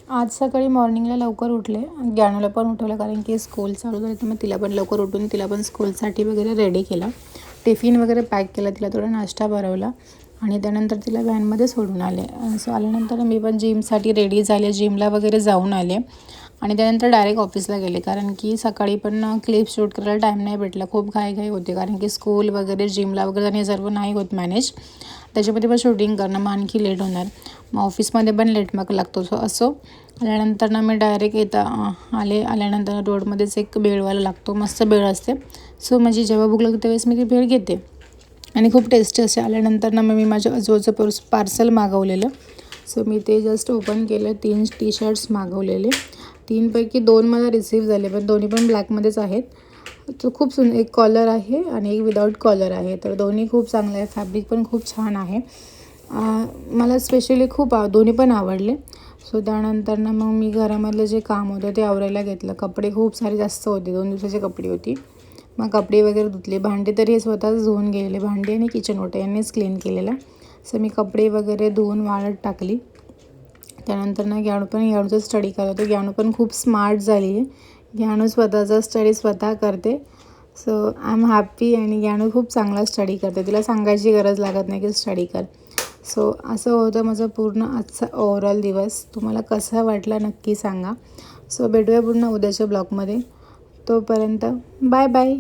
आज सकाळी मॉर्निंगला लवकर उठले. ज्ञानूला पण उठवलं कारण की स्कूल चालू झाली, तर मग तिला पण लवकर उठून तिला पण स्कूलसाठी वगैरे रेडी केलं. टिफिन वगैरे पॅक केला, तिला थोडा नाश्ता भरवला आणि त्यानंतर तिला व्हॅनमध्ये सोडून आले. सो आल्यानंतर मी पण जिमसाठी रेडी झाले, जिमला वगैरे जाऊन आले आणि त्यानंतर डायरेक्ट ऑफिसला गेले कारण की सकाळी पण क्लिप शूट करायला टाईम नाही भेटला. खूप घाई होते कारण की स्कूल वगैरे जिमला वगैरे आणि सर्व नाही होत मॅनेज. त्याच्यामध्ये पण शूटिंग करणं मग आणखी लेट होणार. मग ऑफिसमध्ये पण लेट मग लागतो. सो असं आल्यानंतर मी डायरेक्ट आल्यानंतर रोडमध्येच एक भेळवाला लागतो, मस्त भेळ असते. सो माझी जेव्हा भूक लागते त्यावेळेस मी ती भेळ घेते आणि खूप टेस्टी असते. आल्यानंतर मी माझ्या आजोचं पार्सल मागवलेलं. सो मी ते जस्ट ओपन केलं. 3 टी शर्ट्स मागवलेले. 3पैकी 2 मला रिसीव्ह झाले, पण दोन्ही पण ब्लॅकमध्येच आहेत. तो खूप एक कॉलर आहे आणि एक विदाऊट कॉलर आहे, तर दोन्ही खूप चांगले आहे. फॅब्रिक पण खूप छान आहे. मला स्पेशली दोन्ही पण आवडले. सो त्यानंतर मग मी घरामधलं जे काम होतं ते आवरायला घेतलं. कपडे खूप सारे जास्त होते, 2 दिवसाचे कपडे होती. मग कपडे वगैरे धुतले. भांडे तरी हे स्वतःच धुवून गेलेले, भांडे आणि किचन ओटा यांनीच क्लीन केलेलं. सो मी कपडे वगैरे धुवून वाळत टाकली. त्यानंतर ज्ञानूचा स्टडी करत होते. ज्ञानू पण खूप स्मार्ट झाली आहे. ज्ञानू स्वतःचा स्टडी स्वतः करते. सो आय एम हॅप्पी आणि ज्ञानू खूप चांगला स्टडी करते. तिला सांगायची गरज लागत नाही की स्टडी कर. सो असं होतं माझं पूर्ण आजचा ओव्हरऑल दिवस. तुम्हाला कसा वाटला नक्की सांगा. सो भेटूया पुन्हा उद्याच्या ब्लॉगमध्ये. तोपर्यंत बाय बाय.